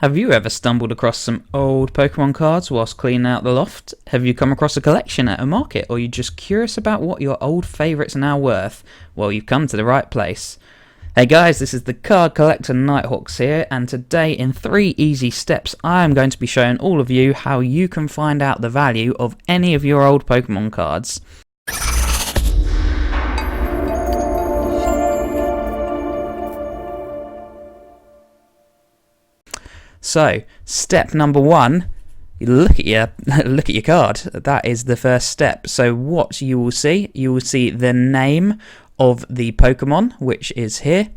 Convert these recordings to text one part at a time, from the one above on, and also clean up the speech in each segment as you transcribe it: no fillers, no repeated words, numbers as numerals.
Have you ever stumbled across some old Pokemon cards whilst cleaning out the loft? Have you come across a collection at a market, or are you just curious about what your old favourites are now worth? Well, you've come to the right place. Hey guys, this is the Card Collector Nighthawks here, and today in 3 easy steps I am going to be showing all of you how you can find out the value of any of your old Pokemon cards. So, step number 1, you look at your card. That is the first step. So what you will see the name of the Pokemon, which is here.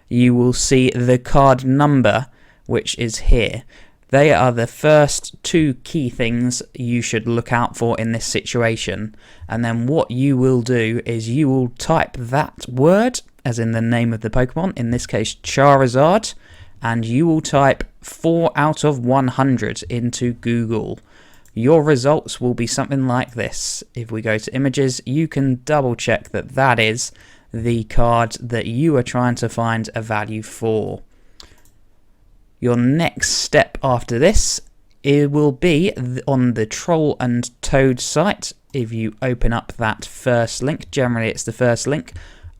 You will see the card number, which is here. They are the first 2 key things you should look out for in this situation. And then what you will do is you will type that word, as in the name of the Pokemon, in this case Charizard, and you will type 4 out of 100 into Google. Your results will be something like this. If we go to images, you can double check that that is the card that you are trying to find a value for. Your next step after this, it will be on the Troll and Toad site. If you open up that first link, generally it's the first link.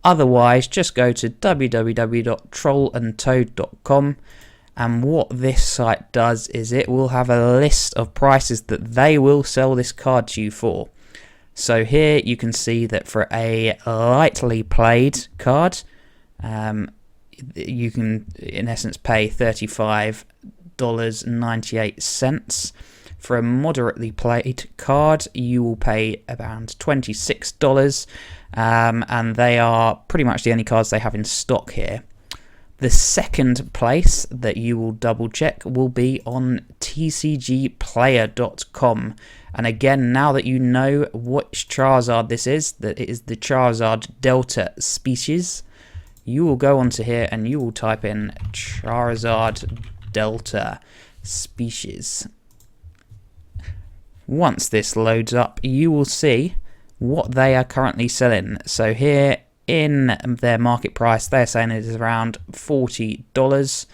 Otherwise, just go to www.trollandtoad.com, and what this site does is it will have a list of prices that they will sell this card to you for. So here you can see that for a lightly played card, you can in essence pay $35.98. For a moderately played card, you will pay around $26, and they are pretty much the only cards they have in stock here. The second place that you will double check will be on tcgplayer.com, and again, now that you know which Charizard this is, that it is the Charizard Delta species, you will go onto here and you will type in Charizard Delta species. Once this loads up, you will see what they are currently selling. So here in their market price, they're saying it is around $40.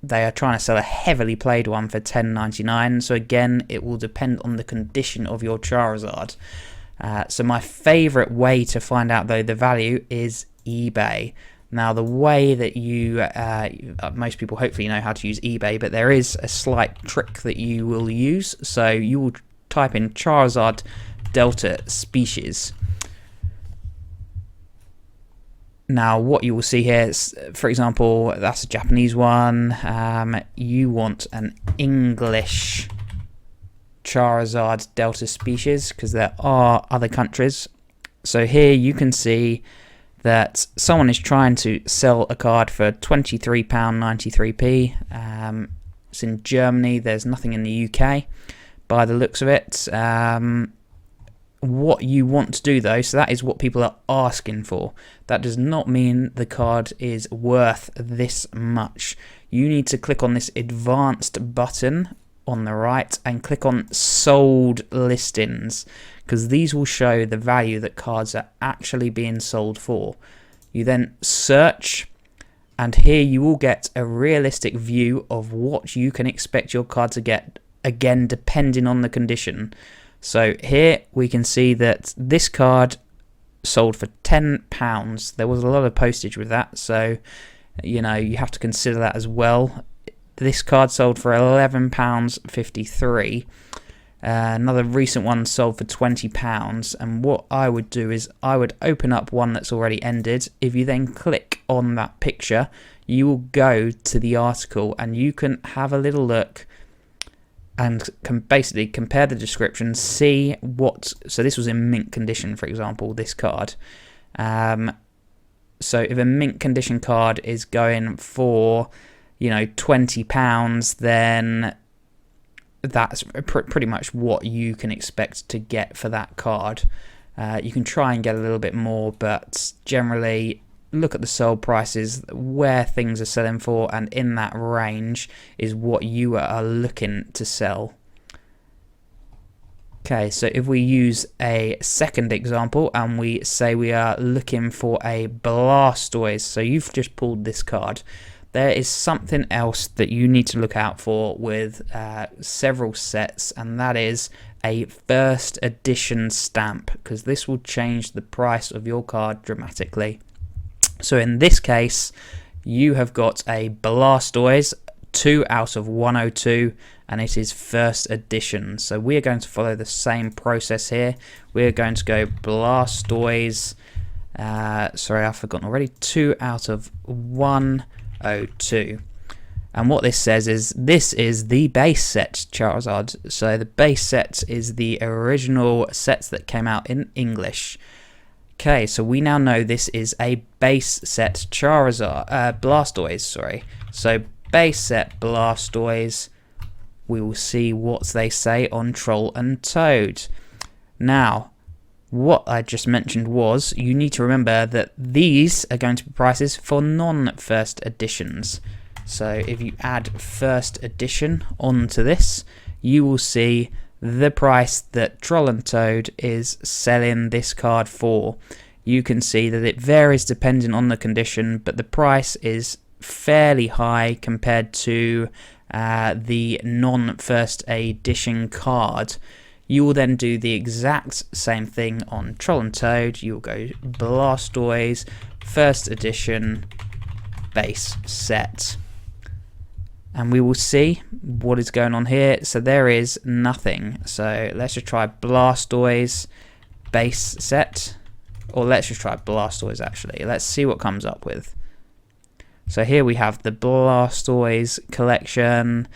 They are trying to sell a heavily played one for $10.99. So again, it will depend on the condition of your Charizard. So my favourite way to find out though the value is eBay. Now the way that most people hopefully know how to use eBay, but there is a slight trick that you will use. So you will type in Charizard Delta species. Now what you will see here is, for example, that's a Japanese one. You want an English Charizard Delta species because there are other countries. So here you can see that someone is trying to sell a card for £23.93p. It's in Germany. There's nothing in the UK by the looks of it. What you want to do though, so that is what people are asking for. That does not mean the card is worth this much. You need to click on this advanced button on the right and click on sold listings, because these will show the value that cards are actually being sold for. You then search, and here you will get a realistic view of what you can expect your card to get, again depending on the condition. So here we can see that this card sold for £10. There was a lot of postage with that, so you know you have to consider that as well. This card sold for £11.53. Another recent one sold for £20, and what I would do is I would open up one that's already ended. If you then click on that picture, you will go to the article and you can have a little look and can basically compare the description, see what. So this was in mint condition, for example, this card. So if a mint condition card is going for, you know, £20, then that's pretty much what you can expect to get for that card. You can try and get a little bit more, but generally look at the sold prices, where things are selling for, and in that range is what you are looking to sell. Okay, so if we use a second example and we say we are looking for a Blastoise, so you've just pulled this card. there is something else that you need to look out for with several sets, and that is a first edition stamp, because this will change the price of your card dramatically. So in this case, you have got a Blastoise 2 out of 102, and it is first edition. So we are going to follow the same process here. We're going to go Blastoise, sorry, I've forgotten already, 2 out of 102. And what this says is this is the base set Charizard. So the base set is the original sets that came out in English. Okay, so we now know this is a base set Charizard, Blastoise, sorry. So base set Blastoise, we will see what they say on Troll and Toad. Now, what I just mentioned was, you need to remember that these are going to be prices for non-first editions. So if you add first edition onto this, you will see the price that Troll and Toad is selling this card for. You can see that it varies depending on the condition, but the price is fairly high compared to the non-first edition card. You will then do the exact same thing on Troll and Toad. You will go Blastoise, first edition, base set. And we will see what is going on here. So there is nothing. So let's just try Blastoise base set. Or let's just try Blastoise actually. Let's see what comes up with. So here we have the Blastoise collection.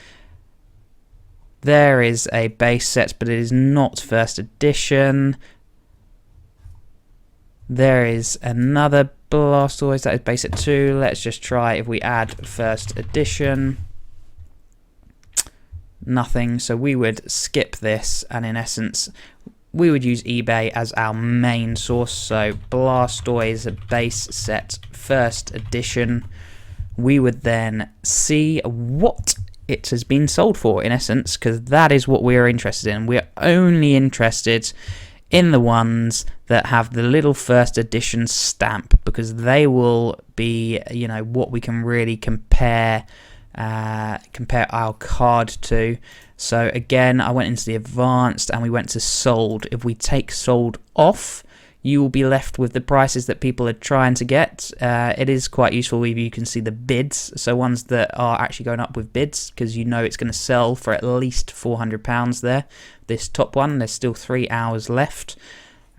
There is a base set, but it is not first edition. There is another Blastoise that is base set 2. Let's just try if we add first edition. Nothing, so we would skip this, and in essence we would use eBay as our main source. So Blastoise base set first edition, we would then see what it has been sold for, in essence, because that is what we're interested in. We're only interested in the ones that have the little first edition stamp, because they will be, you know, what we can really compare our card to. So again, I went into the advanced and we went to sold. If we take sold off, you will be left with the prices that people are trying to get. It is quite useful if you can see the bids, so ones that are actually going up with bids, because you know it's going to sell for at least £400 there. This top one, there's still 3 hours left.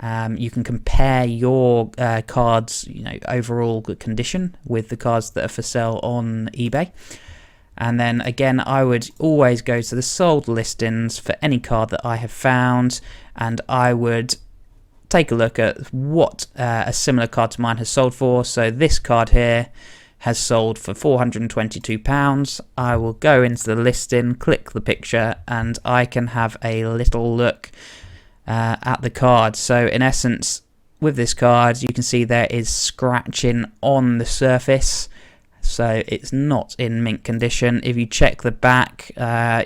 You can compare your cards, you know, overall good condition with the cards that are for sale on eBay. And then again, I would always go to the sold listings for any card that I have found, and I would take a look at what a similar card to mine has sold for. So this card here has sold for £422. I will go into the listing, click the picture, and I can have a little look at the card. So in essence, with this card, you can see there is scratching on the surface. So it's not in mint condition. If you check the back,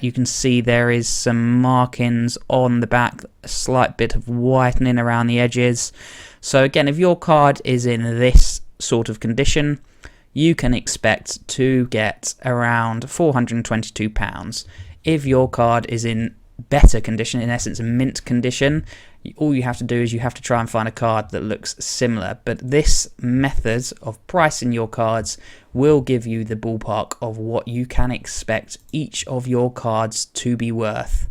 you can see there is some markings on the back, a slight bit of whitening around the edges. So again, if your card is in this sort of condition, you can expect to get around £422. If your card is in better condition, in essence mint condition, all you have to do is you have to try and find a card that looks similar. But this method of pricing your cards will give you the ballpark of what you can expect each of your cards to be worth.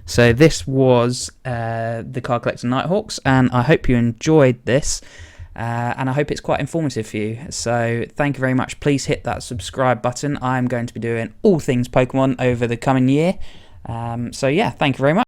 So this was the Card Collector Nighthawks, and I hope you enjoyed this, and I hope it's quite informative for you. So thank you very much. Please hit that subscribe button. I'm going to be doing all things Pokemon over the coming year. So yeah, thank you very much.